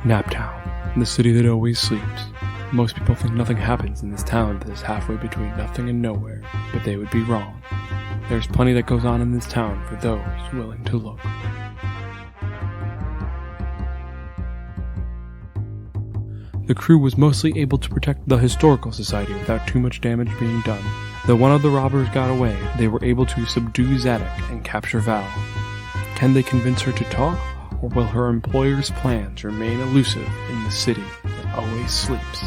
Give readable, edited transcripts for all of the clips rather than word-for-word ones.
Naptown, the city that always sleeps. Most people think nothing happens in this town that is halfway between nothing and nowhere, but they would be wrong. There's plenty that goes on in this town for those willing to look. The crew was mostly able to protect the Historical Society without too much damage being done. Though one of the robbers got away, they were able to subdue Zadok and capture Val. Can they convince her to talk, or will her employer's plans remain elusive in the city that always sleeps?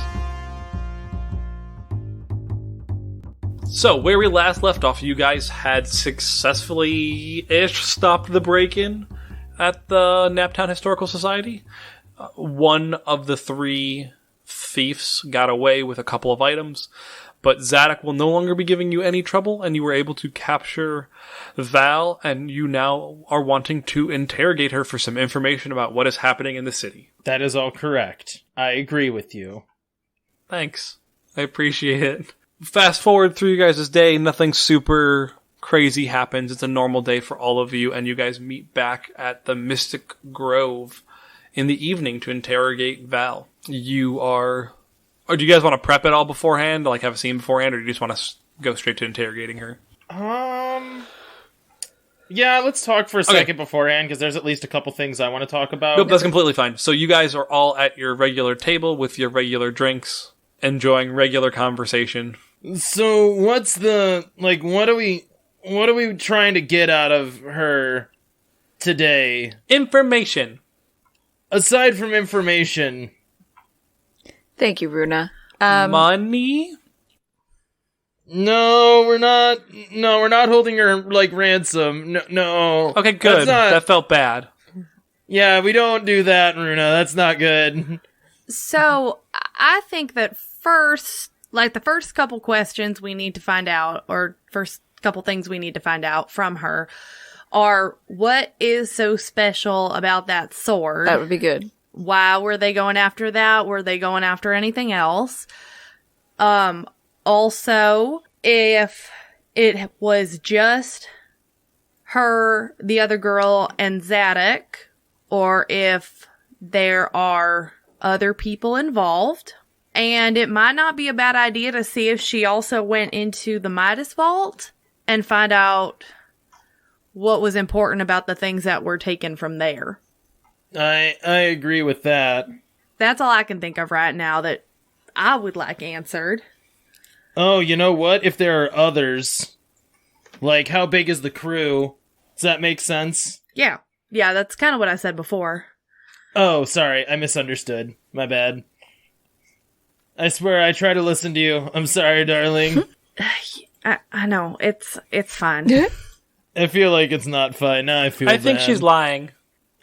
So, where we last left off, you guys had successfully-ish stopped the break-in at the Naptown Historical Society. One of the three thieves got away with a couple of items, but Zadok will no longer be giving you any trouble, and you were able to capture Val, and you now are wanting to interrogate her for some information about what is happening in the city. That is all correct. I agree with you. Thanks. I appreciate it. Fast forward through you guys' day, nothing super crazy happens. It's a normal day for all of you, and you guys meet back at the Mystic Grove in the evening to interrogate Val. Or do you guys want to prep it all beforehand, like have a scene beforehand, or do you just want to go straight to interrogating her? Yeah, let's talk for a second beforehand, because there's at least a couple things I want to talk about. Nope, that's completely fine. So you guys are all at your regular table with your regular drinks, enjoying regular conversation. So what's the, what are we trying to get out of her today? Information. Aside from information. Thank you, Runa. Money? No, we're not holding her, ransom. No. Okay, good. That felt bad. Yeah, we don't do that, Runa. That's not good. So, I think that first, the first couple questions we need to find out, or first couple things we need to find out from her, are what is so special about that sword? That would be good. Why were they going after that? Were they going after anything else? Also, if it was just her, the other girl, and Zadok, or if there are other people involved. And it might not be a bad idea to see if she also went into the Midas Vault and find out what was important about the things that were taken from there. I agree with that. That's all I can think of right now that I would like answered. Oh, you know what? If there are others, how big is the crew? Does that make sense? Yeah, that's kind of what I said before. Oh, sorry, I misunderstood. My bad. I swear I try to listen to you. I'm sorry, darling. I know, it's fine. I feel like it's not fine. Now I feel bad. I think she's lying.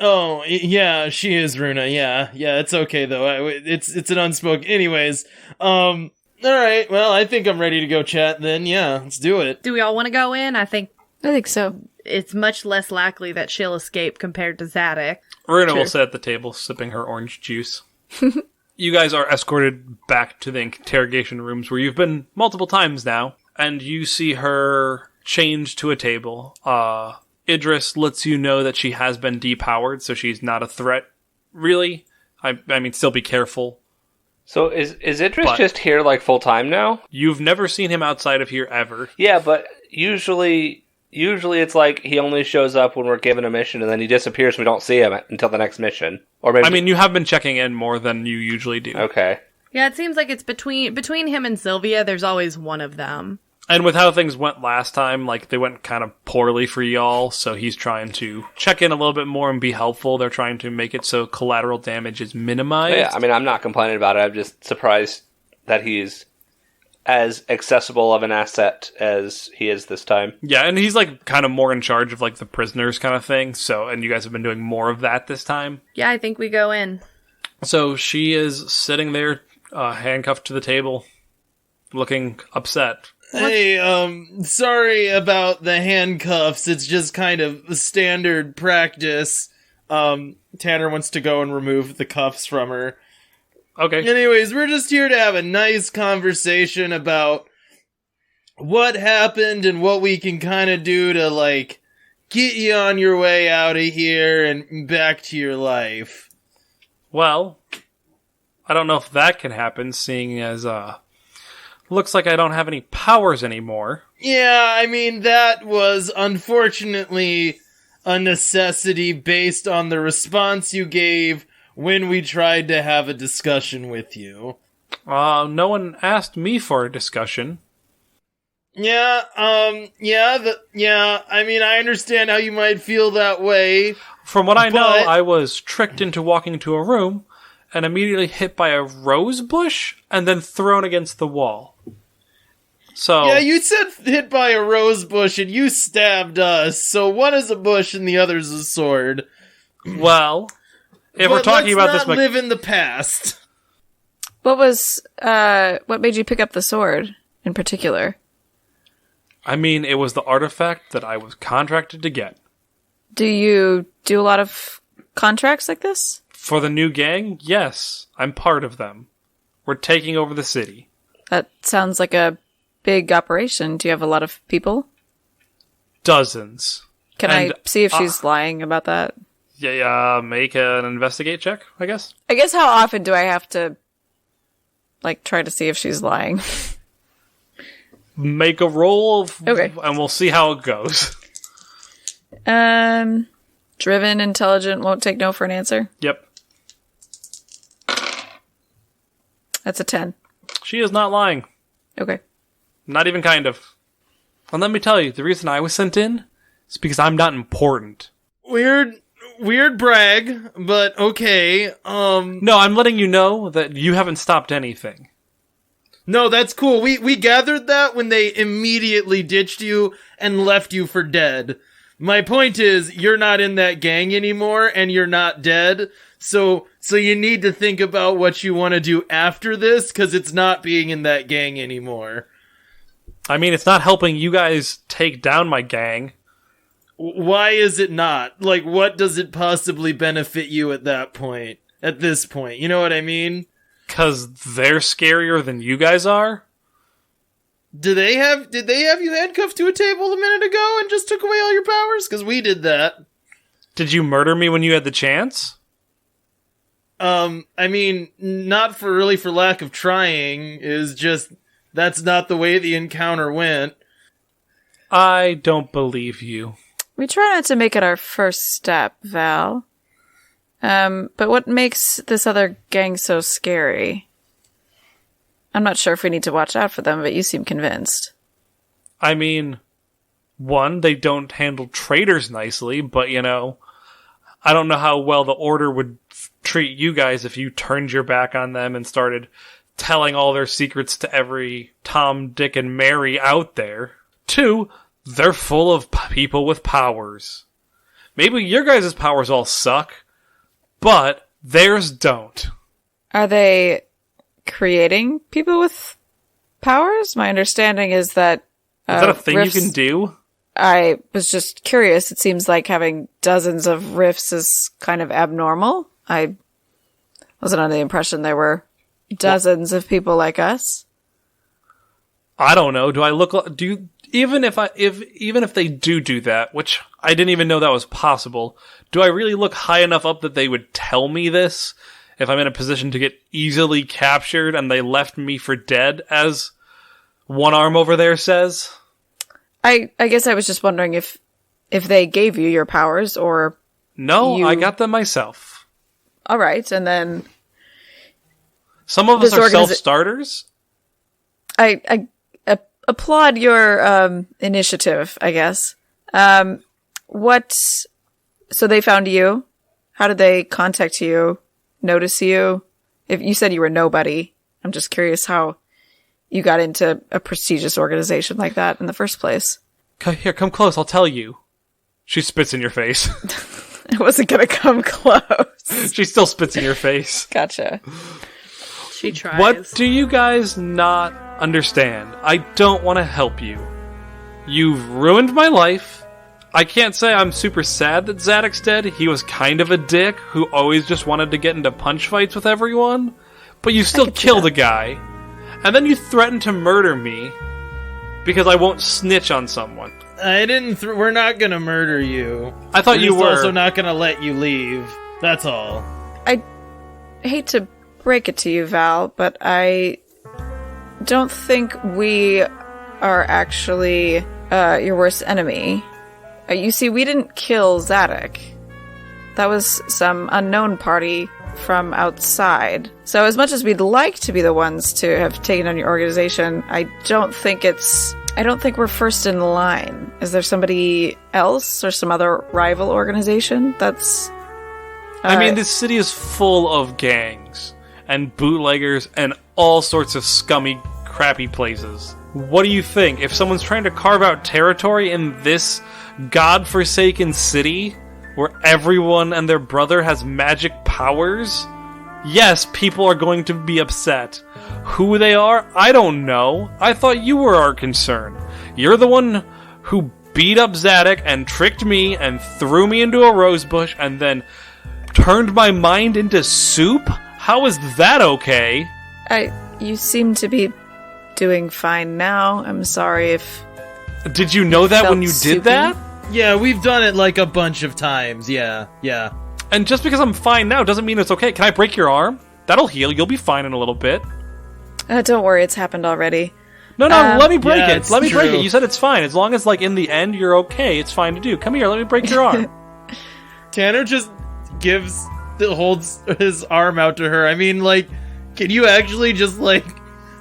Oh, yeah, she is, Runa. Yeah, it's okay, though. It's an unspoken... Anyways, alright, well, I think I'm ready to go chat then. Yeah, let's do it. Do we all want to go in? I think so. It's much less likely that she'll escape compared to Zadok. Runa will sit at the table, sipping her orange juice. You guys are escorted back to the interrogation rooms where you've been multiple times now, and you see her change to a table. Idris lets you know that she has been depowered, so she's not a threat, really. I mean, still be careful. So is Idris just here, full-time now? You've never seen him outside of here, ever. Yeah, but usually it's he only shows up when we're given a mission, and then he disappears and we don't see him until the next mission. Or maybe you have been checking in more than you usually do. Okay. Yeah, it seems like it's between him and Sylvia, there's always one of them. And with how things went last time, they went kind of poorly for y'all, so he's trying to check in a little bit more and be helpful. They're trying to make it so collateral damage is minimized. Yeah, I'm not complaining about it. I'm just surprised that he's as accessible of an asset as he is this time. Yeah, and he's kind of more in charge of the prisoners kind of thing, and you guys have been doing more of that this time. Yeah, I think we go in. So she is sitting there, handcuffed to the table, looking upset. Hey, sorry about the handcuffs. It's just kind of standard practice. Tanner wants to go and remove the cuffs from her. Okay. Anyways, we're just here to have a nice conversation about what happened and what we can kind of do to, get you on your way out of here and back to your life. Well, I don't know if that can happen, seeing as, looks like I don't have any powers anymore. Yeah, I mean, that was unfortunately a necessity based on the response you gave when we tried to have a discussion with you. No one asked me for a discussion. Yeah, I mean, I understand how you might feel that way. From what I know, But- I was tricked into walking into a room and immediately hit by a rose bush and then thrown against the wall. So Yeah, you said hit by a rose bush and you stabbed us, so one is a bush and the other's a sword. well, if But we're talking about let's this, not live in the past. What made you pick up the sword in particular? I mean, it was the artifact that I was contracted to get. Do you do a lot of contracts like this? For the new gang, yes, I'm part of them. We're taking over the city. That sounds like a big operation. Do you have a lot of people? Dozens. Can And, I see if she's lying about that? Yeah, make an investigate check, I guess. I guess how often do I have to, try to see if she's lying? Make a roll, Okay. and we'll see how it goes. Driven, intelligent, won't take no for an answer. Yep. That's a 10. She is not lying. Okay. Not even kind of. And let me tell you, the reason I was sent in is because I'm not important. Weird brag, but okay. No, I'm letting you know that you haven't stopped anything. No, that's cool. We gathered that when they immediately ditched you and left you for dead. My point is, you're not in that gang anymore, and you're not dead, so you need to think about what you want to do after this, because it's not being in that gang anymore. I mean, it's not helping you guys take down my gang. Why is it not? Like, what does it possibly benefit you at this point? You know what I mean? 'Cause they're scarier than you guys are? Did they have you handcuffed to a table a minute ago and just took away all your powers? Because we did that. Did you murder me when you had the chance? I mean, not for lack of trying, is just, that's not the way the encounter went. I don't believe you. We try not to make it our first step, Val. But what makes this other gang so scary? I'm not sure if we need to watch out for them, but you seem convinced. I mean, one, they don't handle traitors nicely, but I don't know how well the Order would treat you guys if you turned your back on them and started telling all their secrets to every Tom, Dick, and Mary out there. Two, they're full of people with powers. Maybe your guys' powers all suck, but theirs don't. Are they creating people with powers? My understanding is that... Is that a thing rifts, you can do? I was just curious. It seems like having dozens of rifts is kind of abnormal. I wasn't under the impression there were dozens of people like us. I don't know. Do I look like... Even if they do that, which I didn't even know that was possible, do I really look high enough up that they would tell me this if I'm in a position to get easily captured and they left me for dead, as One Arm over there says? I guess I was just wondering if they gave you your powers or... No, I got them myself. All right, and then... Some of us are self-starters. I applaud your initiative, I guess. So they found you? How did they contact you? Notice you? If you said you were nobody, I'm just curious how you got into a prestigious organization like that in the first place. Here, come close, I'll tell you. She spits in your face. I wasn't gonna come close. She still spits in your face. Gotcha. She tries. What do you guys not understand? I don't want to help you. You've ruined my life. I can't say I'm super sad that Zadok's dead. He was kind of a dick who always just wanted to get into punch fights with everyone. But you still killed a guy. And then you threatened to murder me because I won't snitch on someone. I didn't. We're not gonna murder you. I thought We're you just were. also not gonna let you leave. That's all. hate to break it to you, Val, but I don't think we are actually your worst enemy. You see, we didn't kill Zadok. That was some unknown party from outside. So as much as we'd like to be the ones to have taken on your organization, I don't think we're first in line. Is there somebody else or some other rival organization that's... I mean, this city is full of gangs and bootleggers and all sorts of scummy, crappy places. What do you think? If someone's trying to carve out territory in this godforsaken city where everyone and their brother has magic powers, yes, people are going to be upset. Who they are, I don't know. I thought you were our concern. You're the one who beat up Zadok and tricked me and threw me into a rose bush and then turned my mind into soup? How is that okay? You seem to be doing fine now. I'm sorry if... Did you know that when you did that? Yeah, we've done it like a bunch of times. Yeah. And just because I'm fine now doesn't mean it's okay. Can I break your arm? That'll heal. You'll be fine in a little bit. Don't worry, it's happened already. No, let me break it. Let me break true. it. You said it's fine. As long as, like, in the end, you're okay, it's fine to do. Come here, let me break your arm. Tanner just holds his arm out to her. I mean, like, can you actually just, like,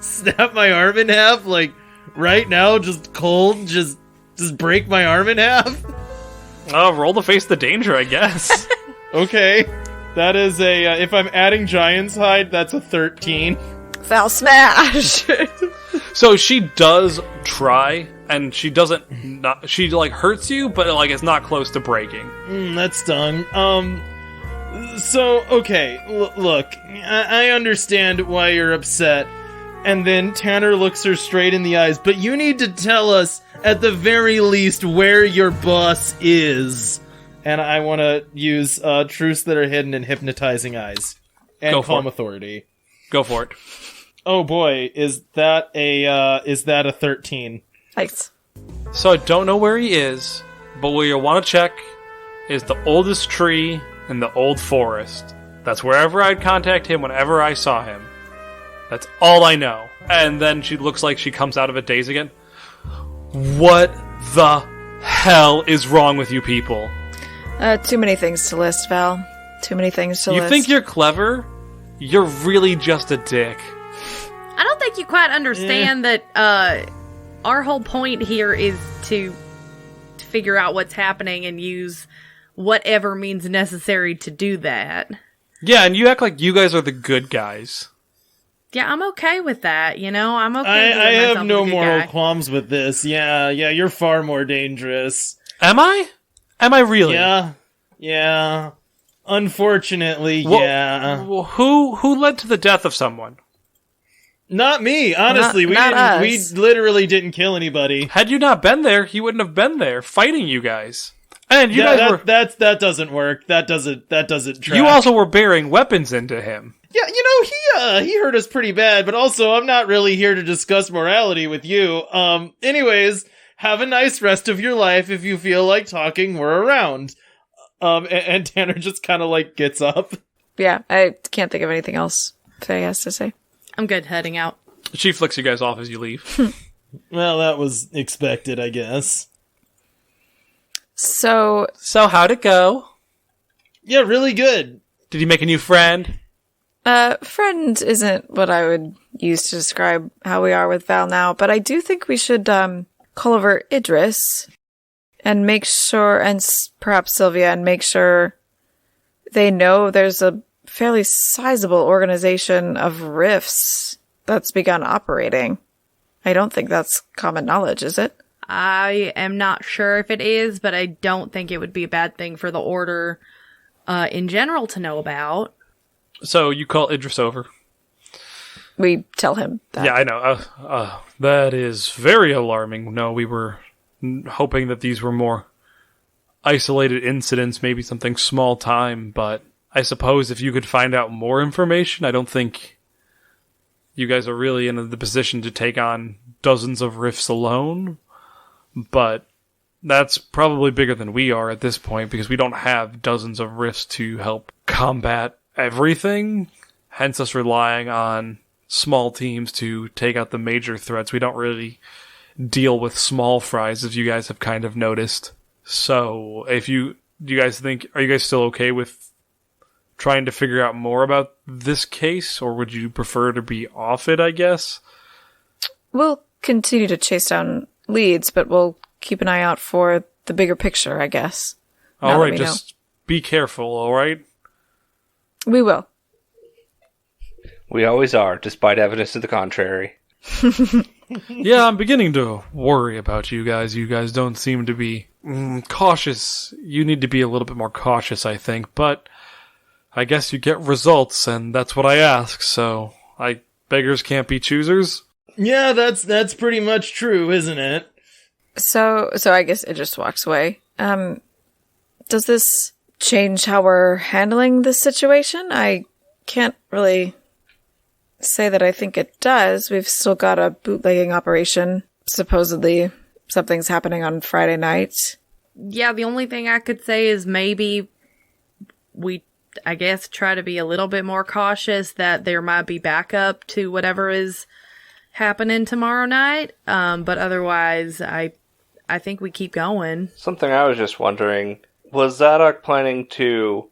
snap my arm in half? Like, right now, just cold, just break my arm in half? Roll to face the danger, I guess. Okay. That is if I'm adding Giant's Hide, that's a 13. Val smash! So she does try, and she doesn't, she, like, hurts you, but, like, it's not close to breaking. That stung. So, okay, look, I understand why you're upset. And then Tanner looks her straight in the eyes, but you need to tell us, at the very least, where your boss is. And I want to use Truths That Are Hidden in Hypnotizing Eyes. And Calm Authority. Go for it. Oh boy, is that a 13? Thanks. So I don't know where he is, but what you'll want to check is the oldest tree in the old forest. That's wherever I'd contact him whenever I saw him. That's all I know. And then she looks like she comes out of a daze again. What the hell is wrong with you people? Too many things to list, Val. Too many things to list. You think you're clever? You're really just a dick. I don't think you quite understand that our whole point here is to figure out what's happening and use whatever means necessary to do that. Yeah, and you act like you guys are the good guys. Yeah, I'm okay with that, you know? I'm okay I have no moral guy. qualms with this. Yeah, you're far more dangerous. Am I? Am I really? Yeah. Unfortunately, Well, yeah. well, who led to the death of someone? Not me, honestly. Not we us. literally didn't kill anybody. Had you not been there, he wouldn't have been there fighting you guys. And you Yeah, guys were. that doesn't work. That doesn't track. You also were bearing weapons into him. Yeah, you know, he hurt us pretty bad, but also I'm not really here to discuss morality with you. Anyways, have a nice rest of your life. If you feel like talking, we're around. And Tanner just kind of like gets up. Yeah, I can't think of anything else Faye has to say. I'm good heading out. She flicks you guys off as you leave. Well, that was expected, I guess. So How'd it go? Yeah, really good. Did you make a new friend? friend isn't what I would use to describe how we are with Val now, but I do think we should call over Idris and make sure, and perhaps Sylvia, and make sure they know there's a fairly sizable organization of rifts that's begun operating. I don't think that's common knowledge, is it? I am not sure if it is, but I don't think it would be a bad thing for the Order in general to know about. So you call Idris over. We tell him that. Yeah, I know. That is very alarming. No, we were hoping that these were more isolated incidents, maybe something small time, but I suppose if you could find out more information, I don't think you guys are really in the position to take on dozens of rifts alone, but that's probably bigger than we are at this point because we don't have dozens of rifts to help combat everything. hence us relying on small teams to take out the major threats. We don't really deal with small fries, as you guys have kind of noticed. So, do you guys are you guys still okay with trying to figure out more about this case, or would you prefer to be off it, I guess? We'll continue to chase down leads, but we'll keep an eye out for the bigger picture, I guess. Alright, just be careful, alright? We will. We always are, despite evidence to the contrary. Yeah, I'm beginning to worry about you guys. You guys don't seem to be cautious. You need to be a little bit more cautious, I think, but I guess you get results, and that's what I ask, so beggars can't be choosers. Yeah, that's pretty much true, isn't it? So I guess it just walks away. Does this change how we're handling this situation? I can't really say that I think it does. We've still got a bootlegging operation. Supposedly something's happening on Friday night. Yeah, the only thing I could say is maybe we, I guess, try to be a little bit more cautious that there might be backup to whatever is happening tomorrow night. But otherwise, I think we keep going. Something I was just wondering, was Zadok planning to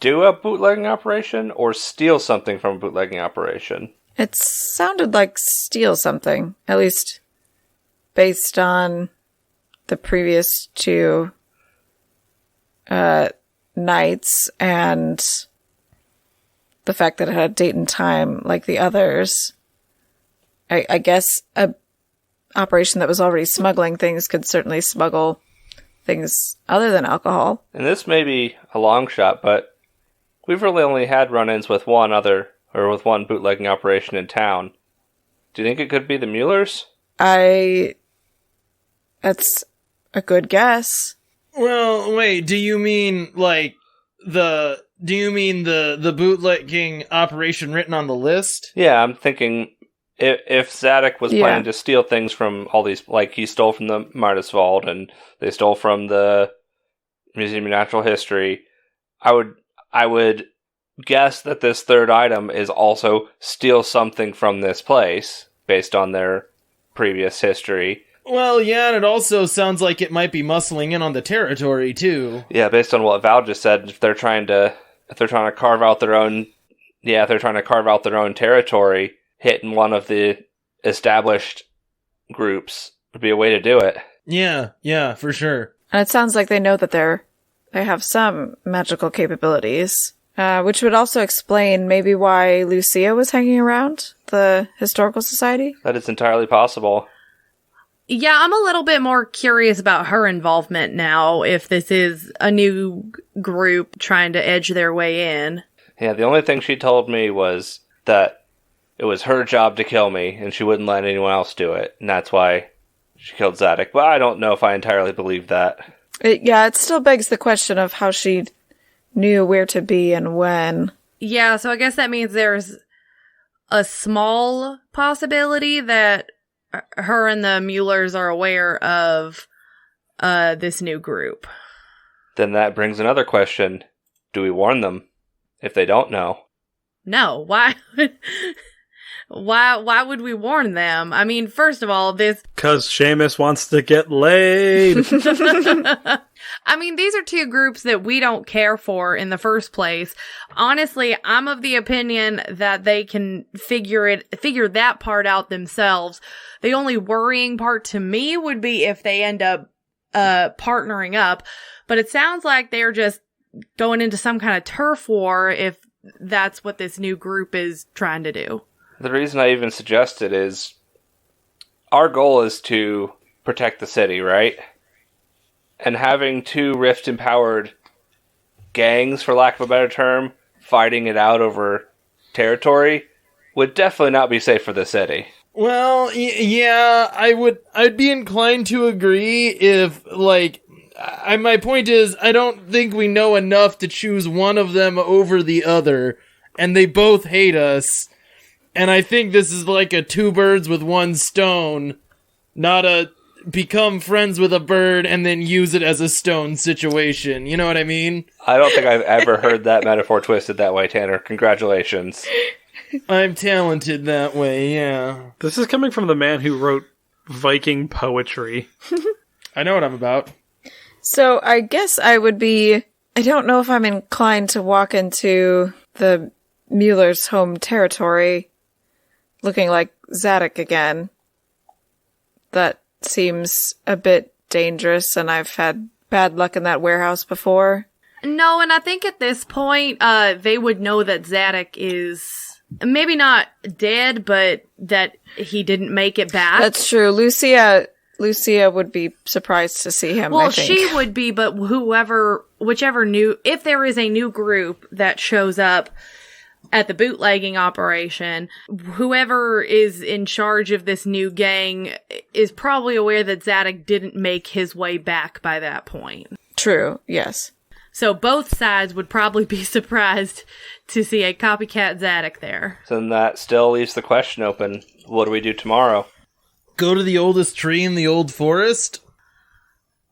do a bootlegging operation or steal something from a bootlegging operation? It sounded like steal something, at least based on the previous two nights and the fact that it had a date and time like the others. I guess a operation that was already smuggling things could certainly smuggle things other than alcohol. And this may be a long shot, but we've really only had run-ins with one bootlegging operation in town. Do you think it could be the Muellers? That's a good guess. Well, wait, do you mean the bootlegging operation written on the list? Yeah, I'm thinking if Zadok was planning to steal things from all these, like he stole from the Midas Vault and they stole from the Museum of Natural History, I would guess that this third item is also steal something from this place based on their previous history. Well, yeah, and it also sounds like it might be muscling in on the territory too. Yeah, based on what Val just said, if they're trying to carve out their own territory, hitting one of the established groups would be a way to do it. Yeah, for sure. And it sounds like they know that they have some magical capabilities, which would also explain maybe why Lucia was hanging around the Historical Society. That is entirely possible. Yeah, I'm a little bit more curious about her involvement now, if this is a new group trying to edge their way in. Yeah, the only thing she told me was that it was her job to kill me, and she wouldn't let anyone else do it, and that's why she killed Zadok. But I don't know if I entirely believe that. It still begs the question of how she knew where to be and when. Yeah, so I guess that means there's a small possibility that her and the Muellers are aware of this new group. Then that brings another question. Do we warn them if they don't know? No, why? Why would we warn them? I mean, first of all, this... 'Cause Seamus wants to get laid. I mean, these are two groups that we don't care for in the first place. Honestly, I'm of the opinion that they can figure that part out themselves. The only worrying part to me would be if they end up partnering up. But it sounds like they're just going into some kind of turf war if that's what this new group is trying to do. The reason I even suggested is our goal is to protect the city, right? And having two Rift-empowered gangs, for lack of a better term, fighting it out over territory would definitely not be safe for the city. Well, yeah, I'd be inclined to agree if, my point is, I don't think we know enough to choose one of them over the other, and they both hate us. And I think this is like a two birds with one stone, not a become friends with a bird and then use it as a stone situation. You know what I mean? I don't think I've ever heard that metaphor twisted that way, Tanner. Congratulations. I'm talented that way, yeah. This is coming from the man who wrote Viking poetry. I know what I'm about. So I guess I don't know if I'm inclined to walk into the Mueller's home territory looking like Zadok again. That seems a bit dangerous, and I've had bad luck in that warehouse before. No, and I think at this point, they would know that Zadok is maybe not dead, but that he didn't make it back. That's true. Lucia would be surprised to see him. Well, I think. she would be, but if there is a new group that shows up at the bootlegging operation, whoever is in charge of this new gang is probably aware that Zadok didn't make his way back by that point. True, yes. So both sides would probably be surprised to see a copycat Zadok there. So then that still leaves the question open. What do we do tomorrow? Go to the oldest tree in the old forest?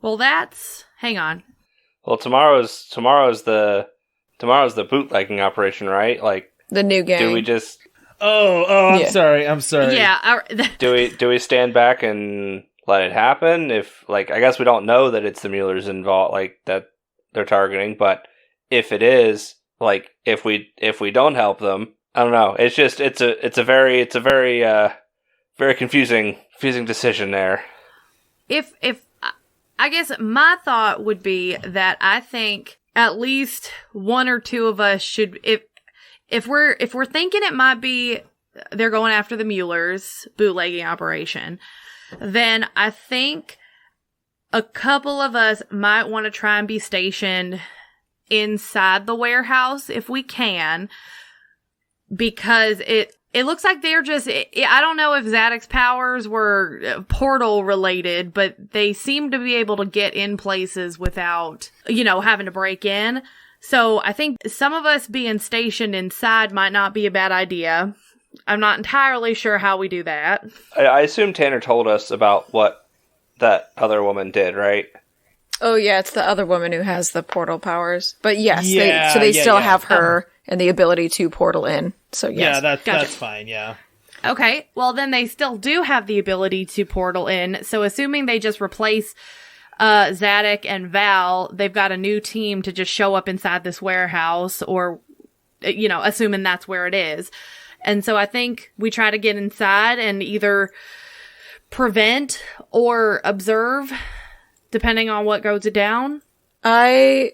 Well, hang on. Well, tomorrow's the bootlegging operation, right? Like, the new gang. do we just... I'm Yeah. sorry. Yeah. Do we stand back and let it happen? If, like, I guess we don't know that it's the Muellers involved, like, that they're targeting, but if it is, like, if we don't help them, I don't know. It's just, it's a very confusing decision there. If I guess my thought would be that I think at least one or two of us should, if we're thinking it might be they're going after the Muellers bootlegging operation, then I think a couple of us might want to try and be stationed inside the warehouse if we can, because it looks like they're just, I don't know if Zadok's powers were portal related, but they seem to be able to get in places without, having to break in. So I think some of us being stationed inside might not be a bad idea. I'm not entirely sure how we do that. I assume Tanner told us about what that other woman did, right? Oh yeah, it's the other woman who has the portal powers. But yes, Yeah, they still yeah. have her and the ability to portal in. So yes. Yeah, Gotcha. that's fine, yeah. Okay, well then they still do have the ability to portal in, so assuming they just replace Zadok and Val, they've got a new team to just show up inside this warehouse, or, assuming that's where it is. And so I think we try to get inside and either prevent or observe, depending on what goes down. I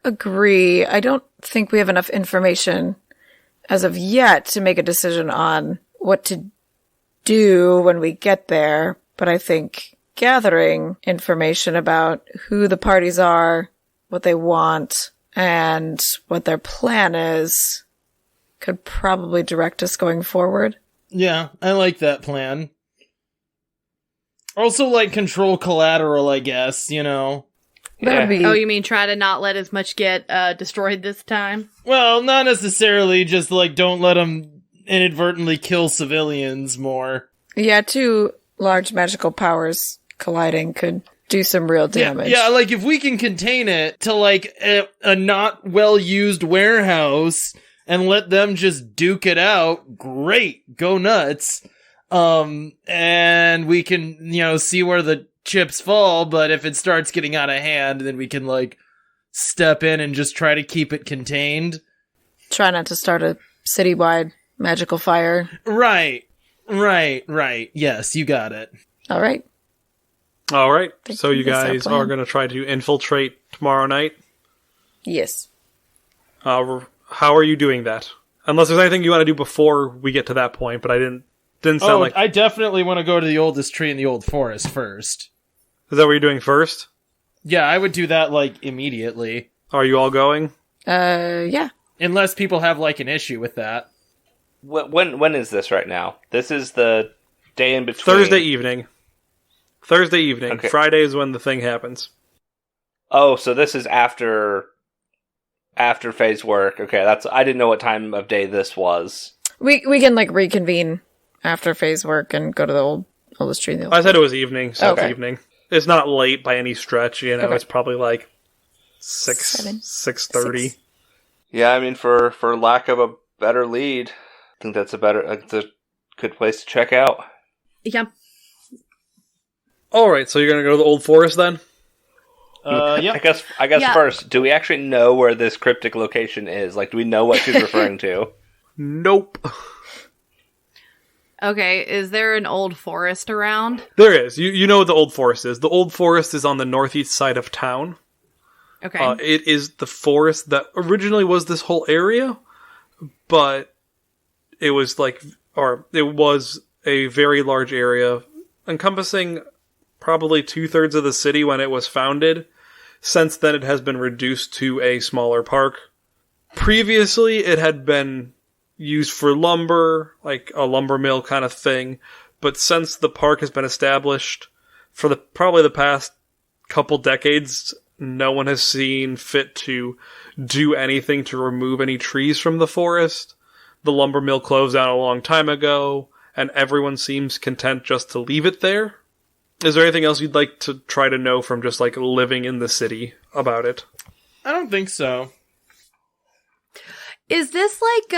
agree. I don't think we have enough information as of yet to make a decision on what to do when we get there, but I think gathering information about who the parties are, what they want, and what their plan is could probably direct us going forward. Yeah, I like that plan. Also, control collateral, I guess, That would be... Oh, you mean try to not let as much get destroyed this time? Well, not necessarily, just, don't let them inadvertently kill civilians more. Yeah, two large magical powers colliding could do some real damage. Yeah, if we can contain it to, a not well-used warehouse and let them just duke it out, great, go nuts. And we can, see where the chips fall, but if it starts getting out of hand, then we can, step in and just try to keep it contained. Try not to start a citywide magical fire. Right. Yes, you got it. All right. So you guys are going to try to infiltrate tomorrow night? Yes. How are you doing that? Unless there's anything you want to do before we get to that point, but I didn't sound like... I definitely want to go to the oldest tree in the old forest first. Is that what you're doing first? Yeah, I would do that, immediately. Are you all going? Yeah. Unless people have, an issue with that. When is this right now? This is the day in between... Thursday evening. Okay. Friday is when the thing happens. Oh, so this is after phase work. Okay, I didn't know what time of day this was. We can reconvene after phase work and go to the oldest tree in the old I said forest? it was evening, so Okay. it's evening. It's not late by any stretch, Okay. it's probably like 6, Seven. 6:30. Six. Yeah, I mean, for lack of a better lead, I think that's a good place to check out. Yeah. Alright, so you're gonna go to the Old Forest then? Yeah. I guess Yeah. first, do we actually know where this cryptic location is? Like, do we know what she's referring to? Nope. Okay, is there an old forest around? There is. You know what the Old Forest is. The Old Forest is on the northeast side of town. Okay. It is the forest that originally was this whole area, but it was a very large area encompassing probably 2/3 of the city when it was founded. Since then, it has been reduced to a smaller park. Previously, it had been used for lumber, like a lumber mill kind of thing, but since the park has been established for probably the past couple decades, no one has seen fit to do anything to remove any trees from the forest. The lumber mill closed down a long time ago, and everyone seems content just to leave it there. Is there anything else you'd like to try to know from just like living in the city about it? I don't think so. Is this like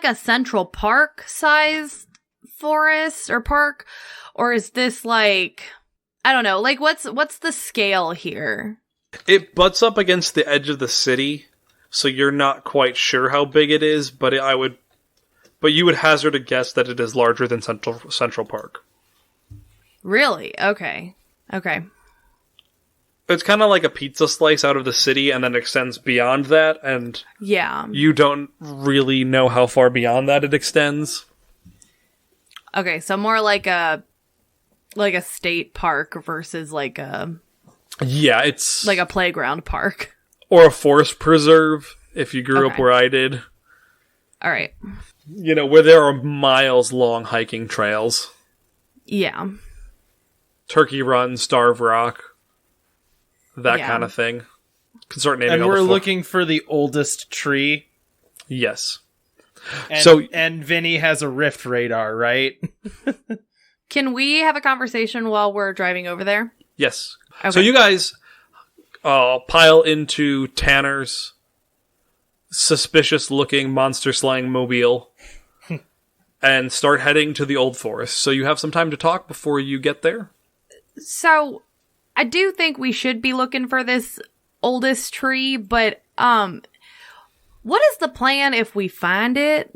a Central Park sized forest or park? Or is this like, I don't know, like what's the scale here? It butts up against the edge of the city, so you're not quite sure how big it is, but you would hazard a guess that it is larger than Central Park. Really? Okay. Okay. It's kind of like a pizza slice out of the city and then extends beyond that, and Yeah. you don't really know how far beyond that it extends. Okay, so more like a state park versus like a It's like a playground park. or a forest preserve if you grew up Okay. where I did. All right. Where there are miles long hiking trails. Yeah. Turkey Run, Starve Rock, that Yeah. kind of thing. Can start naming And all we're the looking for the oldest tree. Yes. And, and Vinny has a rift radar, right? Can we have a conversation while we're driving over there? Yes. Okay. So you guys pile into Tanner's suspicious-looking monster-slaying mobile and start heading to the Old Forest. So you have some time to talk before you get there? So, I do think we should be looking for this oldest tree, but, what is the plan if we find it?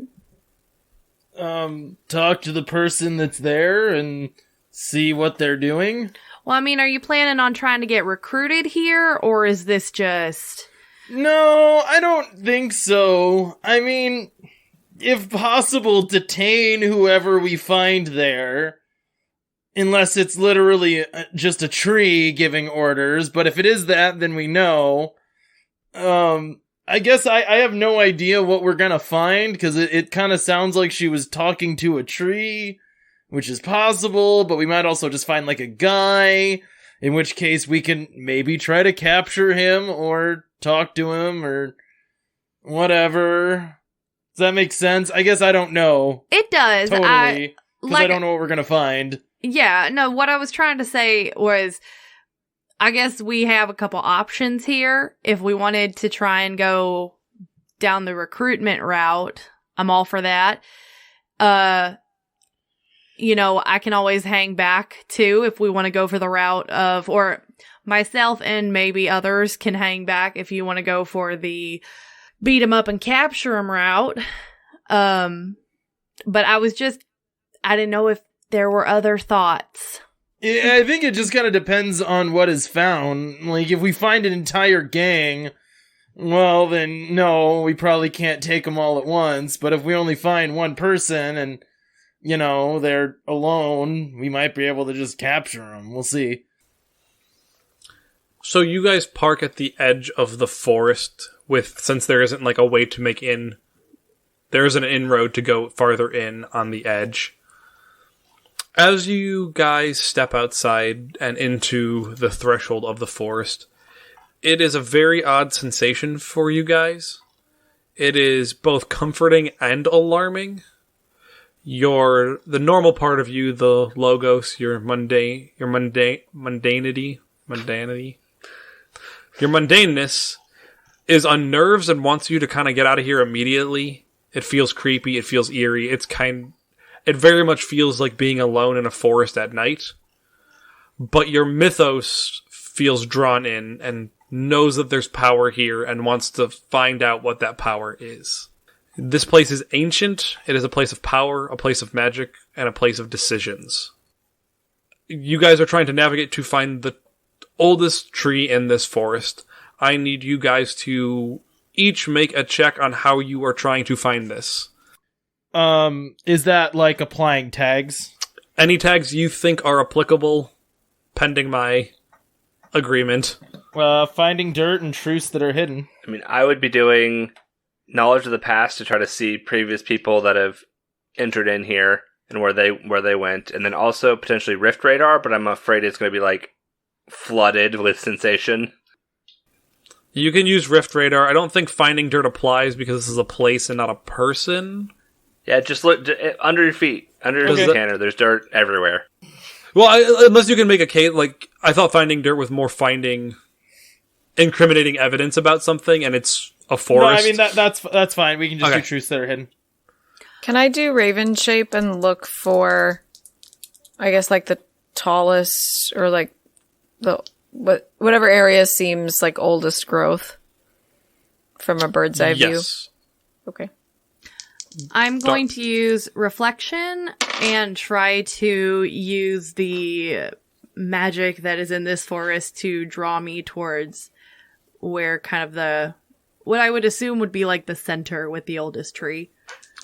Talk to the person that's there and see what they're doing. Well, I mean, are you planning on trying to get recruited here, or is this just... No, I don't think so. I mean, if possible, detain whoever we find there. Unless it's literally just a tree giving orders, but if it is that, then we know. I guess I have no idea what we're gonna find, because it kind of sounds like she was talking to a tree, which is possible, but we might also just find like a guy, in which case we can maybe try to capture him, or talk to him, or whatever. Does that make sense? I guess I don't know. It does. Totally. Because I like- don't know what we're gonna find. Yeah, no, what I was trying to say was, I guess we have a couple options here. If we wanted to try and go down the recruitment route, I'm all for that. I can always hang back too if we want to go for the route of, or myself and maybe others can hang back if you want to go for the beat 'em up and capture 'em route. But I didn't know if there were other thoughts. Yeah, I think it just kind of depends on what is found. Like, if we find an entire gang, well, then no, we probably can't take them all at once. But if we only find one person and, they're alone, we might be able to just capture them. We'll see. So you guys park at the edge of the forest since there isn't like a way to make in, there isn't an inroad to go farther in on the edge. As you guys step outside and into the threshold of the forest, it is a very odd sensation for you guys. It is both comforting and alarming. the normal part of you, the logos, your mundanity, your mundaneness is unnerves and wants you to kind of get out of here immediately. It feels creepy. It feels eerie. It very much feels like being alone in a forest at night. But your mythos feels drawn in and knows that there's power here and wants to find out what that power is. This place is ancient. It is a place of power, a place of magic, and a place of decisions. You guys are trying to navigate to find the oldest tree in this forest. I need you guys to each make a check on how you are trying to find this. Is that like applying tags? Any tags you think are applicable, pending my agreement. Finding dirt and truths that are hidden. I mean, I would be doing knowledge of the past to try to see previous people that have entered in here and where they went, and then also potentially Rift Radar, but I'm afraid it's going to be like flooded with sensation. You can use Rift Radar. I don't think Finding Dirt applies because this is a place and not a person. Yeah, just look under your feet, under your scanner. There's dirt everywhere. Well, unless you can make a case, like, I thought Finding Dirt was more finding incriminating evidence about something, and it's a forest. No, I mean, that's fine. We can just do truths that are hidden. Can I do Raven Shape and look for, I guess, like, the tallest, or, like, whatever area seems like oldest growth from a bird's eye view? Yes. Okay. I'm going to use reflection and try to use the magic that is in this forest to draw me towards where kind of what I would assume would be like the center with the oldest tree.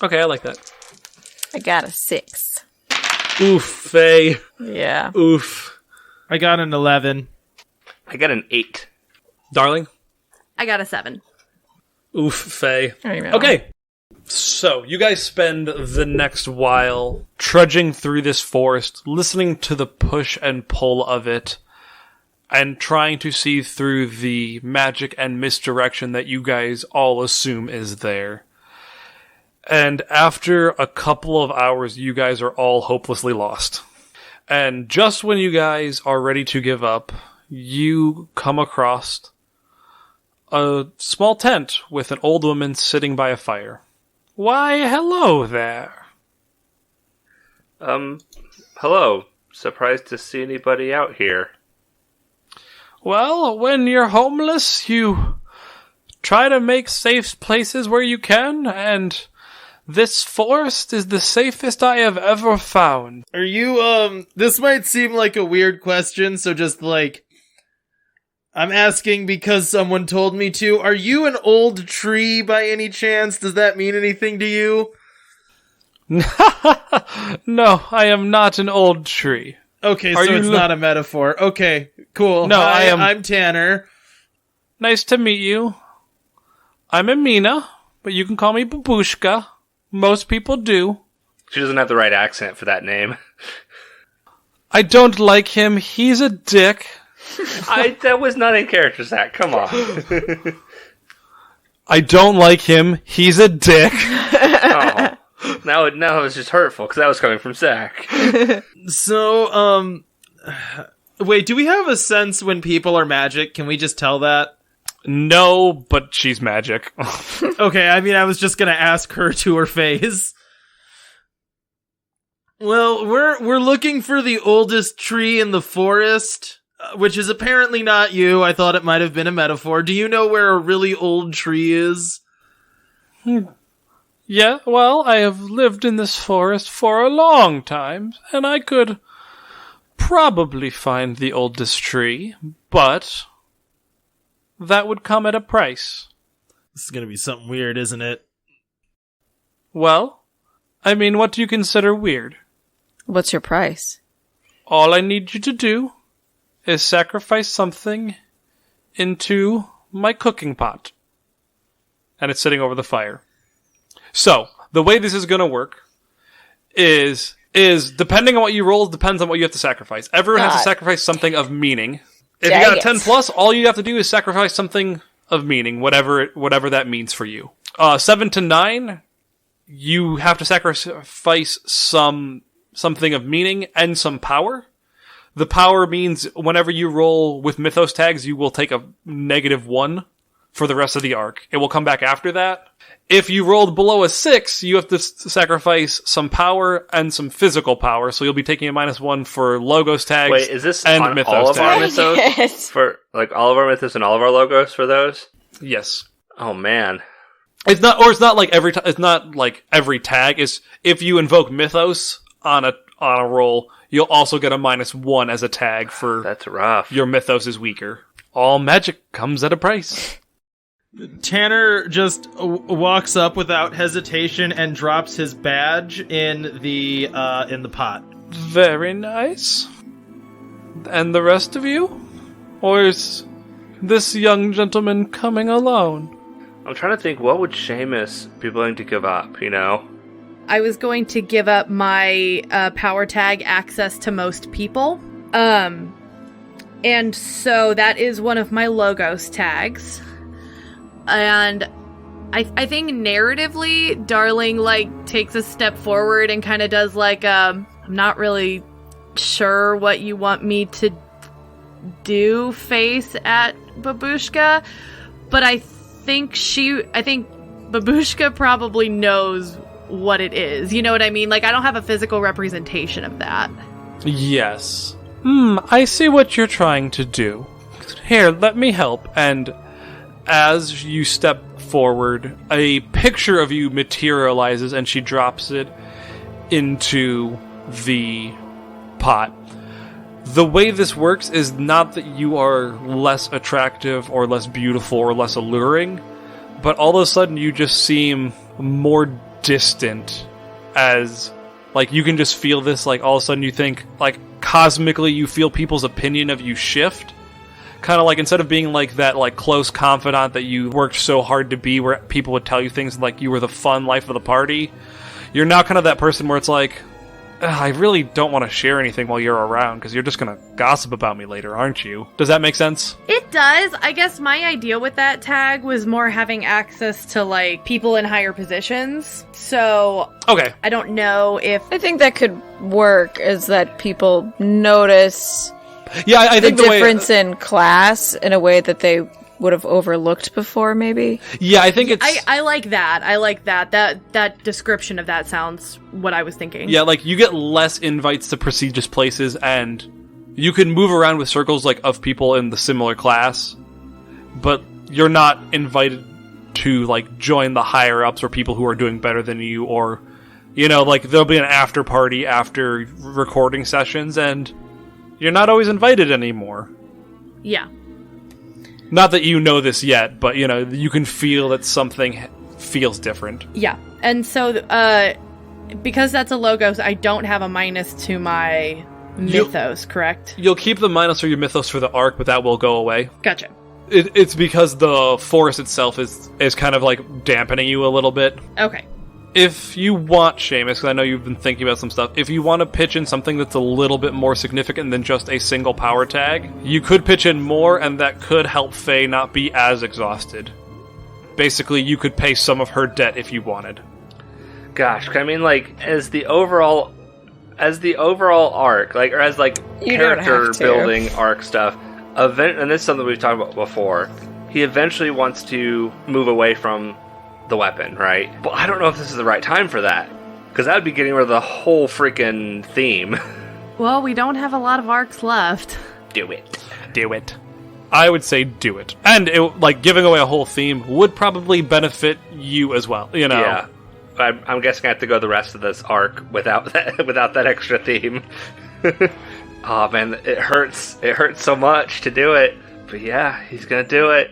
Okay, I like that. I got a 6. Oof, Faye. Yeah. Oof. I got an 11. I got an 8. Darling? I got a 7. Oof, Faye. Amen. Okay. So, you guys spend the next while trudging through this forest, listening to the push and pull of it, and trying to see through the magic and misdirection that you guys all assume is there. And after a couple of hours, you guys are all hopelessly lost. And just when you guys are ready to give up, you come across a small tent with an old woman sitting by a fire. Why, hello there. Hello. Surprised to see anybody out here. Well, when you're homeless, you try to make safe places where you can, and this forest is the safest I have ever found. Are you, this might seem like a weird question, so just like, I'm asking because someone told me to. Are you an old tree by any chance? Does that mean anything to you? No, I am not an old tree. Okay, so it's not a metaphor. Okay, cool. No, Hi, I'm Tanner. Nice to meet you. I'm Amina, but you can call me Babushka. Most people do. She doesn't have the right accent for that name. I don't like him. He's a dick. That was not in character, Zach. Come on. I don't like him. He's a dick. Oh. Now it was just hurtful because that was coming from Zach. So, wait, do we have a sense when people are magic? Can we just tell that? No, but she's magic. Okay, I mean, I was just gonna ask her to her face. Well, we're looking for the oldest tree in the forest, which is apparently not you. I thought it might have been a metaphor. Do you know where a really old tree is? Yeah, well, I have lived in this forest for a long time, and I could probably find the oldest tree, but that would come at a price. This is gonna be something weird, isn't it? Well, I mean, what do you consider weird? What's your price? All I need you to do is sacrifice something into my cooking pot. And it's sitting over the fire. So, the way this is going to work is depending on what you roll, depends on what you have to sacrifice. Everyone has to sacrifice something of meaning. If you got a 10 plus, all you have to do is sacrifice something of meaning, whatever that means for you. 7 to 9, you have to sacrifice something of meaning and some power. The power means whenever you roll with mythos tags, you will take a -1 for the rest of the arc. It will come back after that. If you rolled below a 6, you have to sacrifice some power and some physical power, so you'll be taking a -1 for logos tags. Wait, is this and on mythos all of our tags. mythos? Yes. For, like, all of our mythos and all of our logos for those? Yes. Oh, man. It's not like every it's not like every tag. Is if you invoke mythos on a roll, you'll also get a -1 as a tag for That's rough. your mythos is weaker. All magic comes at a price. Tanner just walks up without hesitation and drops his badge in the pot. Very nice. And the rest of you? Or is this young gentleman coming alone? I'm trying to think, what would Seamus be willing to give up, you know? I was going to give up my power tag access to most people. And so that is one of my logos tags. And I think narratively, Darling, like, takes a step forward and kind of does, like, I'm not really sure what you want me to do face at Babushka, but I think Babushka probably knows what it is. You know what I mean? Like, I don't have a physical representation of that. Yes. I see what you're trying to do. Here, let me help. And as you step forward, a picture of you materializes and she drops it into the pot. The way this works is not that you are less attractive or less beautiful or less alluring, but all of a sudden you just seem more distant, as, like, you can just feel this, like, all of a sudden you think, like, cosmically you feel people's opinion of you shift. Kind of like, instead of being like that, like, close confidant that you worked so hard to be, where people would tell you things like you were the fun life of the party, you're now kind of that person where it's like, I really don't want to share anything while you're around, because you're just going to gossip about me later, aren't you? Does that make sense? It does. I guess my idea with that tag was more having access to, like, people in higher positions. So, Okay. I don't know if... I think that could work, is that people notice Yeah, I the think the way... difference in class in a way that they would have overlooked before, maybe. Yeah, I think it's... I like that. I like that. That description of that sounds what I was thinking. Yeah, like, you get less invites to prestigious places, and you can move around with circles, like, of people in the similar class, but you're not invited to, like, join the higher-ups or people who are doing better than you, or, you know, like, there'll be an after-party after recording sessions, and you're not always invited anymore. Yeah. Not that you know this yet, but, you know, you can feel that something feels different. Yeah. And so, because that's a logos, I don't have a minus to my mythos, correct? You'll keep the minus for your mythos for the arc, but that will go away. Gotcha. It's because the forest itself is kind of, like, dampening you a little bit. Okay. If you want, Seamus, because I know you've been thinking about some stuff, if you want to pitch in something that's a little bit more significant than just a single power tag, you could pitch in more, and that could help Faye not be as exhausted. Basically, you could pay some of her debt if you wanted. Gosh, I mean, like, as the overall arc, like, or as, like, You don't character have to. building arc stuff, and this is something we've talked about before, he eventually wants to move away from the weapon, right? But I don't know if this is the right time for that, because that would be getting rid of the whole freaking theme. Well, we don't have a lot of arcs left. Do it. Do it. I would say do it. And, like, giving away a whole theme would probably benefit you as well, you know? Yeah. I'm guessing I have to go the rest of this arc without that extra theme. Oh man, it hurts. It hurts so much to do it. But yeah, he's gonna do it.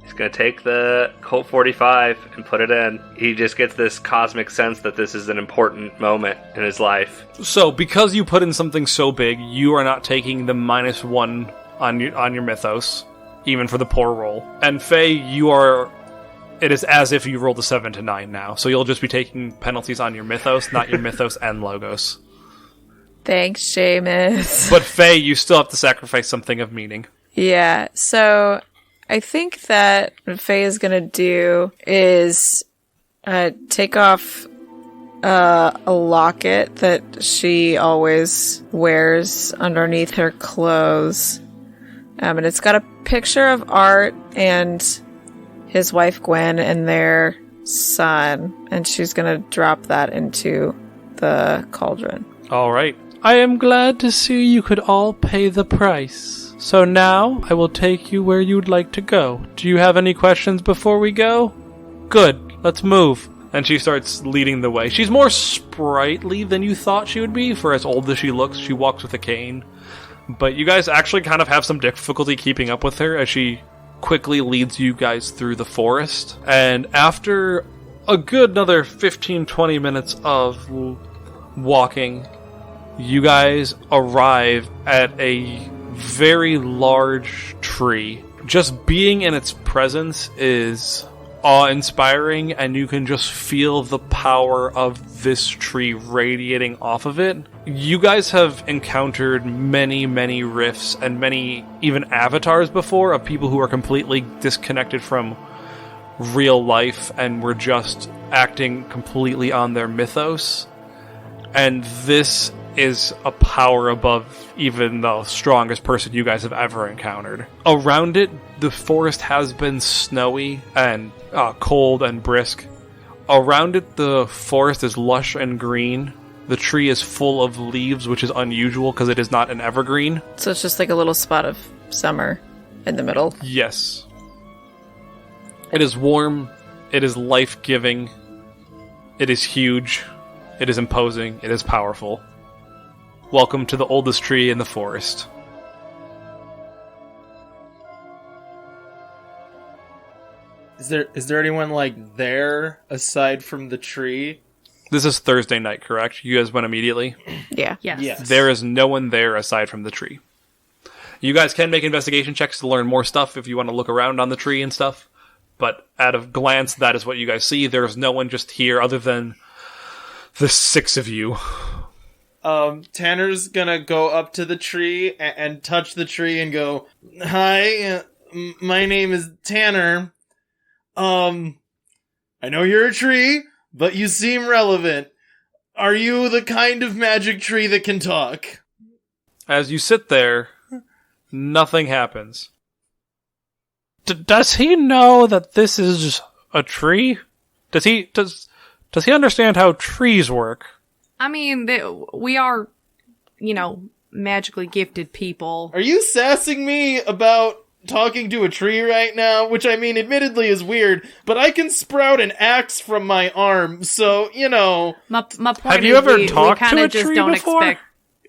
He's gonna take the Colt 45 and put it in. He just gets this cosmic sense that this is an important moment in his life. So, because you put in something so big, you are not taking the -1 on your mythos, even for the poor roll. And Faye, it is as if you rolled a 7 to 9 now, so you'll just be taking penalties on your mythos, not your mythos and logos. Thanks, Seamus. But Faye, you still have to sacrifice something of meaning. Yeah, so I think that what Faye is going to do is take off a locket that she always wears underneath her clothes. And it's got a picture of Art and his wife Gwen and their son. And she's going to drop that into the cauldron. All right. I am glad to see you could all pay the price. So now I will take you where you'd like to go. Do you have any questions before we go? Good. Let's move. And she starts leading the way. She's more sprightly than you thought she would be. For as old as she looks, she walks with a cane. But you guys actually kind of have some difficulty keeping up with her as she quickly leads you guys through the forest. And after a good another 15-20 minutes of walking, you guys arrive at a very large tree. Just being in its presence is awe-inspiring, and you can just feel the power of this tree radiating off of it. You guys have encountered many, many rifts and many even avatars before of people who are completely disconnected from real life and were just acting completely on their mythos. And this is a power above even the strongest person you guys have ever encountered. Around it, the forest has been snowy and cold and brisk. Around it, the forest is lush and green. The tree is full of leaves, which is unusual because it is not an evergreen. So it's just like a little spot of summer in the middle. Yes. It is warm. It is life-giving. It is huge. It is imposing. It is powerful. Welcome to the oldest tree in the forest. Is there anyone like there aside from the tree? This is Thursday night, correct? You guys went immediately? Yeah. Yes. There is no one there aside from the tree. You guys can make investigation checks to learn more stuff if you want to look around on the tree and stuff. But at a glance, that is what you guys see. There is no one just here other than the 6 of you. Tanner's gonna go up to the tree and touch the tree and go, "Hi, my name is Tanner. I know you're a tree, but you seem relevant. Are you the kind of magic tree that can talk?" As you sit there, nothing happens. Does he know that this is a tree? Does he understand how trees work? I mean, we are, magically gifted people. Are you sassing me about talking to a tree right now? Which, I mean, admittedly is weird, but I can sprout an axe from my arm, so, My point Have is you ever we talked kind to a of just tree don't before?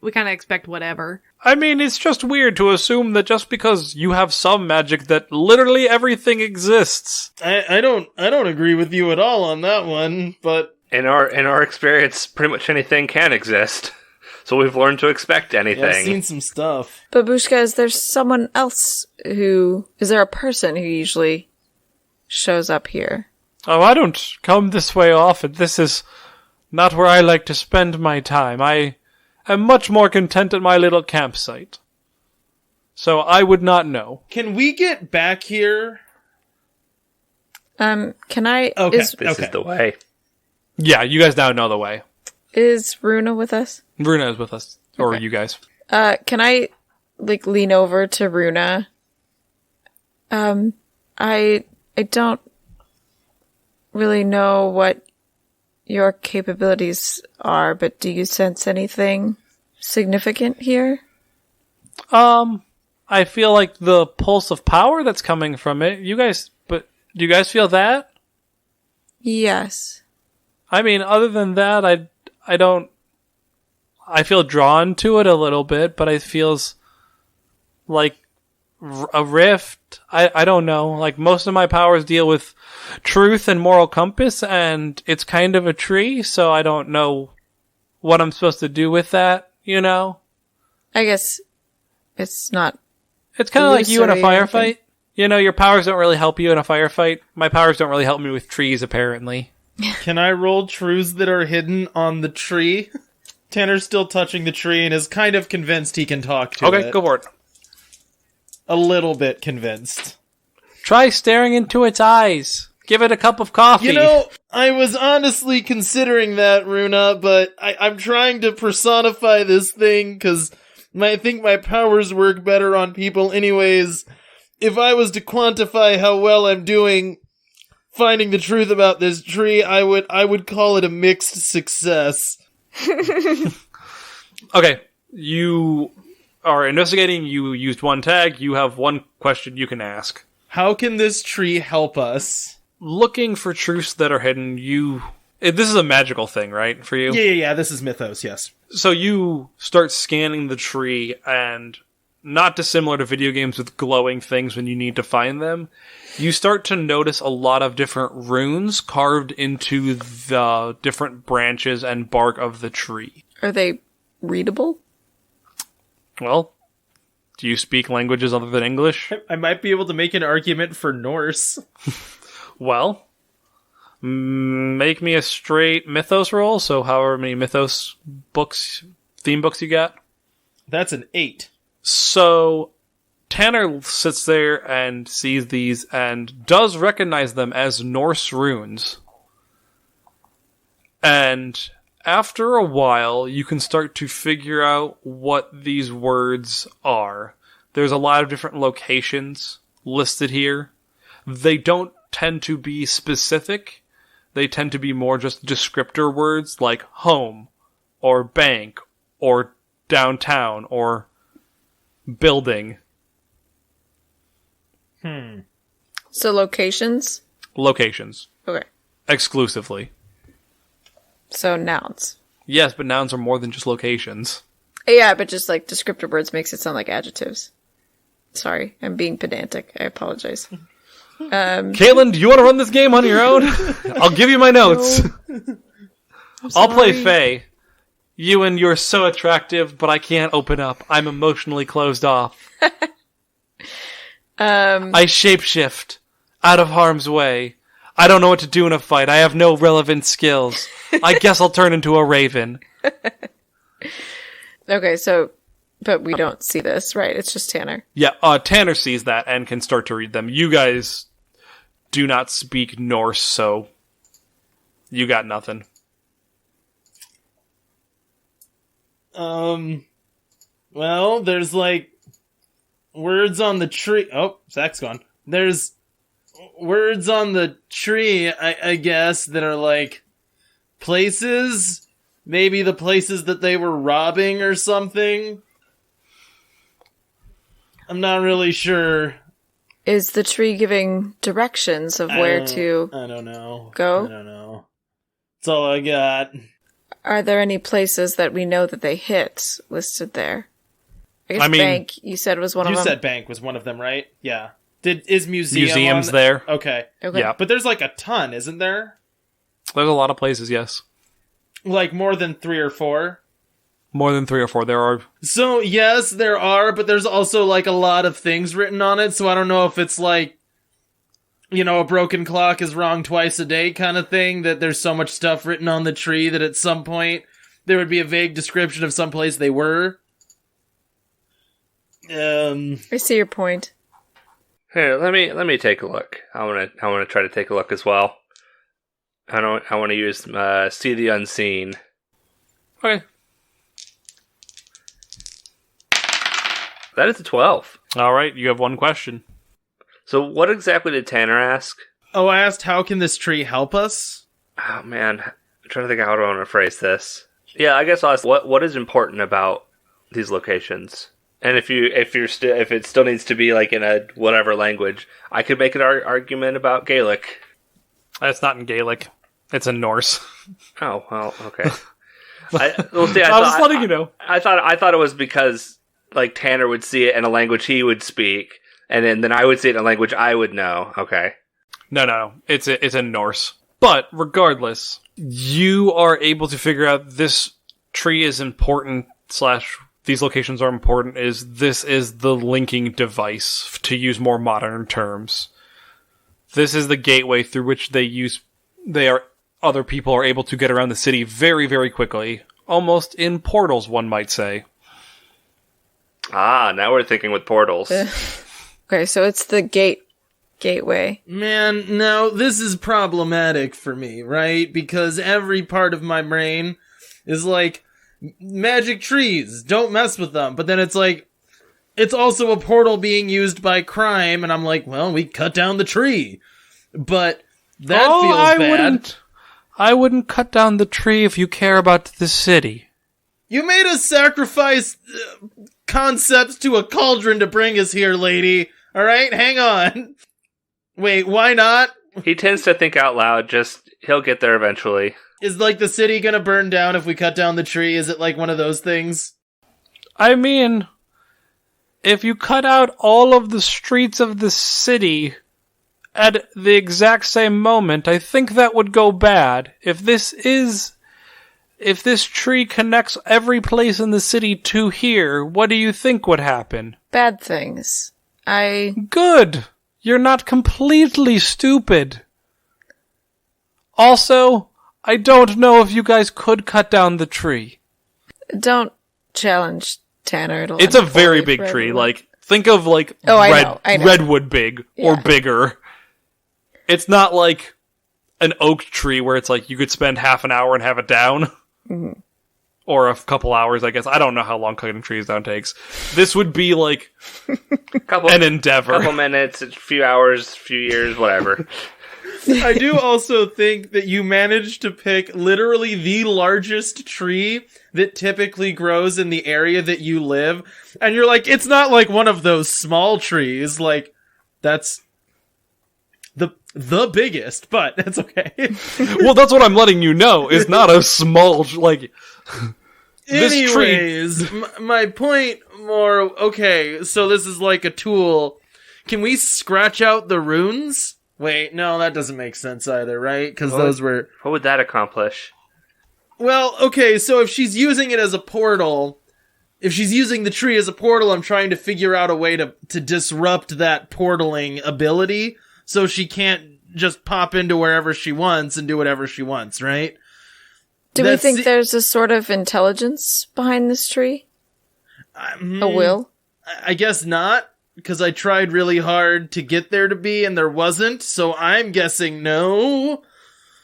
We kind of expect whatever. I mean, it's just weird to assume that just because you have some magic that literally everything exists. I don't agree with you at all on that one, but In our experience, pretty much anything can exist. So we've learned to expect anything. yeah, I've seen some stuff. Babushka, is there someone else is there a person who usually shows up here? Oh, I don't come this way often. This is not where I like to spend my time. I am much more content at my little campsite. So I would not know. Can we get back here? Can I... Okay. This is the way. Yeah, you guys now know the way. Is Runa with us? Runa is with us. Or Okay. you guys. Can I, lean over to Runa? I don't really know what your capabilities are, but do you sense anything significant here? I feel like the pulse of power that's coming from it. Do you guys feel that? Yes. I mean, other than that, I don't... I feel drawn to it a little bit, but it feels like a rift. I don't know. Like, most of my powers deal with truth and moral compass, and it's kind of a tree, so I don't know what I'm supposed to do with that, I guess it's not... It's kind of like you in a Illusory, I firefight. Your powers don't really help you in a firefight. My powers don't really help me with trees, apparently. Can I roll truths that are hidden on the tree? Tanner's still touching the tree and is kind of convinced he can talk to it. Okay, go for it. A little bit convinced. Try staring into its eyes. Give it a cup of coffee. You know, I was honestly considering that, Runa, but I'm trying to personify this thing because I think my powers work better on people anyways. If I was to quantify how well I'm doing finding the truth about this tree, I would call it a mixed success. Okay, you are investigating. You used one tag. You have one question you can ask. How can this tree help us? Looking for truths that are hidden, this is a magical thing, right, for you? Yeah, this is mythos, yes. So you start scanning the tree, and not dissimilar to video games with glowing things when you need to find them, you start to notice a lot of different runes carved into the different branches and bark of the tree. Are they readable? Well, do you speak languages other than English? I might be able to make an argument for Norse. Well, make me a straight mythos roll, so however many mythos books, theme books you got. That's an 8. So, Tanner sits there and sees these and does recognize them as Norse runes. And after a while, you can start to figure out what these words are. There's a lot of different locations listed here. They don't tend to be specific. They tend to be more just descriptor words like home, or bank, or downtown, or building. So locations? Locations. Okay. Exclusively. So nouns. Yes, but nouns are more than just locations. Yeah, but just like descriptor words makes it sound like adjectives. Sorry, I'm being pedantic. I apologize. Caitlin, do you want to run this game on your own? I'll give you my notes. I'll play Faye. You're so attractive, but I can't open up. I'm emotionally closed off. I shapeshift out of harm's way. I don't know what to do in a fight. I have no relevant skills. I guess I'll turn into a raven. Okay, so, but we don't see this, right? It's just Tanner. Yeah, Tanner sees that and can start to read them. You guys do not speak Norse, so you got nothing. Well, there's like words on the tree. Oh, Zach's gone. There's words on the tree, I guess, that are like places. Maybe the places that they were robbing or something. I'm not really sure. Is the tree giving directions of where to I don't know. go? I don't know. That's all I got. Are there any places that we know that they hit listed there? I guess bank, you said, was one of them? You said bank was one of them, right? Yeah. Is museums there? Okay. Yeah. But there's like a ton, isn't there? There's a lot of places, yes. Like more than 3 or 4? More than 3 or 4. There are. So, yes, there are, but there's also like a lot of things written on it, so I don't know if it's like, a broken clock is wrong twice a day kind of thing, that there's so much stuff written on the tree that at some point there would be a vague description of some place they were. I see your point. Here, let me take a look. I want to try to take a look as well. I want to use see the unseen. Okay. That is a 12. All right, you have one question. So what exactly did Tanner ask? Oh, I asked, how can this tree help us? Oh man, I'm trying to think of how I want to phrase this. Yeah, I guess I'll ask what is important about these locations. And if it still needs to be like in a whatever language, I could make an argument about Gaelic. That's not in Gaelic. It's in Norse. Oh well, okay. I was letting you know. I thought it was because like Tanner would see it in a language he would speak, and then I would see it in a language I would know. Okay. No. It's in Norse. But regardless, you are able to figure out this tree is important / these locations are important. This is the linking device, to use more modern terms. This is the gateway through which other people are able to get around the city very, very quickly. Almost in portals, one might say. Ah, now we're thinking with portals. Okay, so it's the gate gateway. Man, no, this is problematic for me, right? Because every part of my brain is like, magic trees, don't mess with them. But then it's like, it's also a portal being used by crime, and I'm like, well, we cut down the tree. But that feels bad. I wouldn't cut down the tree if you care about the city. You made us sacrifice concepts to a cauldron to bring us here, lady. Alright, hang on. Wait, why not? He tends to think out loud, he'll get there eventually. Is, like, the city gonna burn down if we cut down the tree? Is it, like, one of those things? I mean, if you cut out all of the streets of the city at the exact same moment, I think that would go bad. If this tree connects every place in the city to here, what do you think would happen? Bad things. Good! You're not completely stupid. Also, I don't know if you guys could cut down the tree. Don't challenge Tanner. It's a very big tree. Like, think of like I know. redwood big or bigger. It's not like an oak tree where it's like you could spend half an hour and have it down. Mm-hmm. Or a couple hours, I guess. I don't know how long cutting trees down takes. This would be like an endeavor. Couple minutes, a few hours, a few years, whatever. I do also think that you managed to pick literally the largest tree that typically grows in the area that you live. And you're like, it's not like one of those small trees. Like, that's the biggest, but that's okay. Well, that's what I'm letting you know. It's not a small, like... Anyways, my point more, okay, so this is like a tool. Can we scratch out the runes? Wait, no, that doesn't make sense either, right? Because those were... What would that accomplish? Well, okay, so if she's using it as a portal, if she's using the tree as a portal, I'm trying to figure out a way to disrupt that portaling ability, so she can't just pop into wherever she wants and do whatever she wants, right? Do we think there's a sort of intelligence behind this tree? A will? I guess not, because I tried really hard to get there to be, and there wasn't, so I'm guessing no.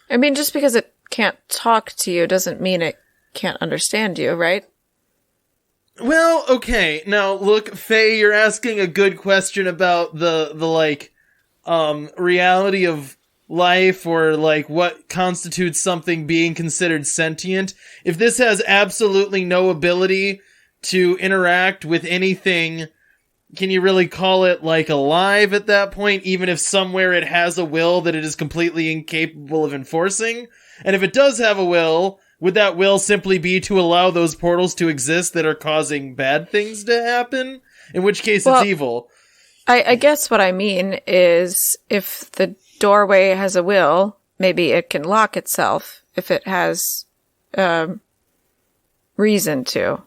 I mean, just because it can't talk to you doesn't mean it can't understand you, right? Well, okay, now look, Faye, you're asking a good question about the reality of life, or like what constitutes something being considered sentient. If this has absolutely no ability to interact with anything, can you really call it like alive at that point, even if somewhere it has a will that it is completely incapable of enforcing? And if it does have a will, would that will simply be to allow those portals to exist that are causing bad things to happen? In which case it's evil. I guess what I mean is if the doorway has a will, maybe it can lock itself if it has reason to.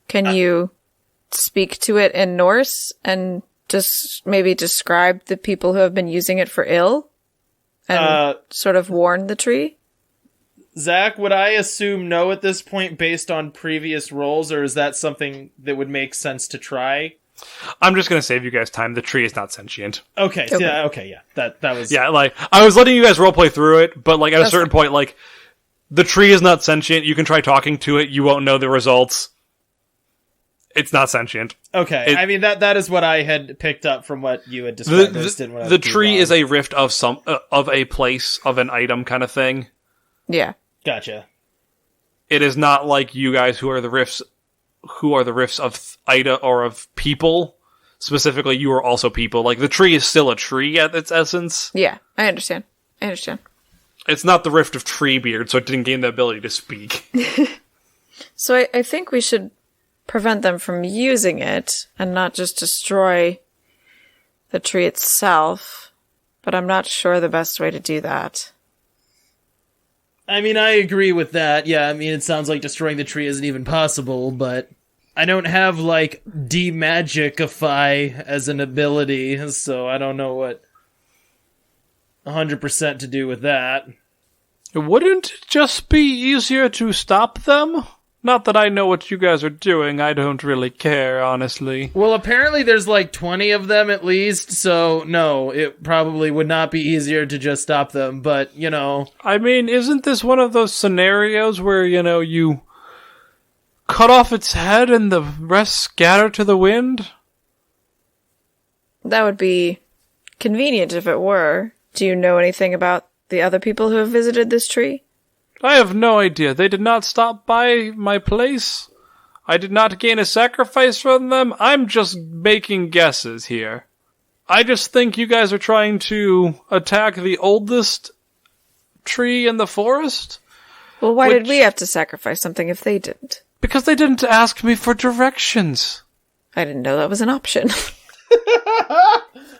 Can you speak to it in Norse and just maybe describe the people who have been using it for ill and sort of warn the tree? Zach, would I assume no at this point based on previous rolls, or is that something that would make sense to try? I'm just going to save you guys time. The tree is not sentient. Okay. Yeah. That was... Yeah, like, I was letting you guys roleplay through it, but, like, at a certain point, like, the tree is not sentient. You can try talking to it. You won't know the results. It's not sentient. Okay. I mean, that is what I had picked up from what you had described. The tree is a rift of of a place, of an item kind of thing. Yeah. Gotcha. It is not like you guys who are the rifts of Ida or of people. Specifically, you are also people. Like, the tree is still a tree at its essence. Yeah, I understand. It's not the rift of Treebeard, so it didn't gain the ability to speak. So I think we should prevent them from using it and not just destroy the tree itself. But I'm not sure the best way to do that. I mean, I agree with that. Yeah, I mean, it sounds like destroying the tree isn't even possible, but I don't have, like, demagicify as an ability, so I don't know what 100% to do with that. Wouldn't it just be easier to stop them? Not that I know what you guys are doing. I don't really care, honestly. Well, apparently there's like 20 of them at least, so no, it probably would not be easier to just stop them, but, you know. I mean, isn't this one of those scenarios where, you cut off its head and the rest scatter to the wind? That would be convenient if it were. Do you know anything about the other people who have visited this tree? I have no idea. They did not stop by my place. I did not gain a sacrifice from them. I'm just making guesses here. I just think you guys are trying to attack the oldest tree in the forest. Well, why did we have to sacrifice something if they didn't? Because they didn't ask me for directions. I didn't know that was an option.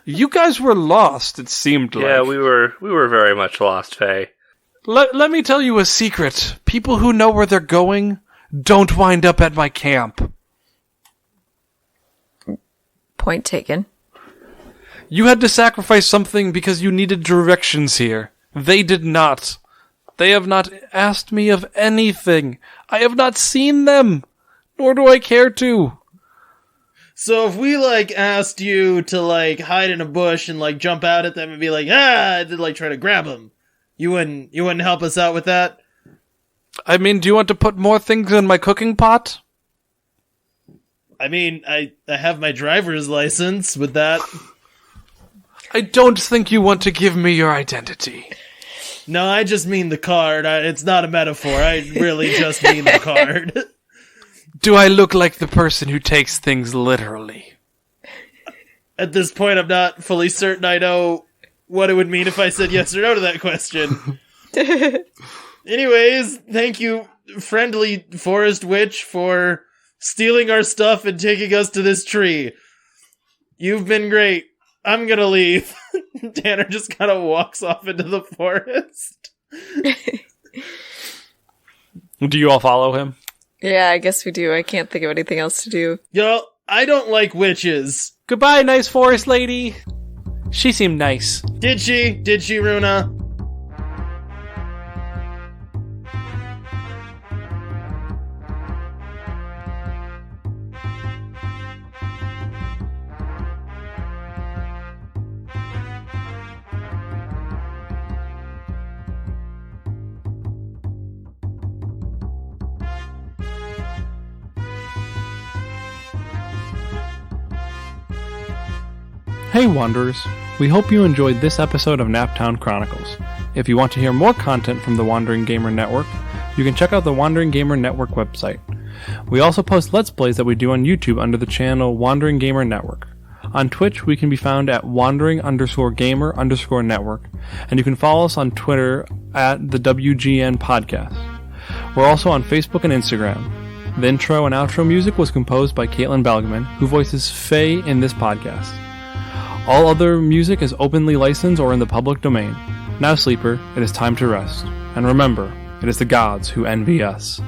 You guys were lost, it seemed like. Yeah, we were very much lost, Faye. Let me tell you a secret. People who know where they're going don't wind up at my camp. Point taken. You had to sacrifice something because you needed directions here. They did not. They have not asked me of anything. I have not seen them, nor do I care to. So if we, asked you to, hide in a bush and, jump out at them and be like, to, try to grab them, you wouldn't help us out with that? I mean, do you want to put more things in my cooking pot? I mean, I have my driver's license with that. I don't think you want to give me your identity. No, I just mean the card. It's not a metaphor. I really just mean the card. Do I look like the person who takes things literally? At this point, I'm not fully certain I know what it would mean if I said yes or no to that question. Anyways, thank you, friendly forest witch, for stealing our stuff and taking us to this tree. You've been great. I'm gonna leave. Tanner just kind of walks off into the forest. Do you all follow him? Yeah, I guess we do. I can't think of anything else to do. Yo, I don't like witches. Goodbye, nice forest lady. She seemed nice. Did she? Did she, Runa? Hey Wanderers, we hope you enjoyed this episode of Naptown Chronicles. If you want to hear more content from the Wandering Gamer Network, you can check out the Wandering Gamer Network website. We also post Let's Plays that we do on YouTube under the channel Wandering Gamer Network. On Twitch, we can be found at wandering_gamer_network, and you can follow us on Twitter at the WGN Podcast. We're also on Facebook and Instagram. The intro and outro music was composed by Caitlin Belgman, who voices Faye in this podcast. All other music is openly licensed or in the public domain. Now, sleeper, it is time to rest. And remember, it is the gods who envy us.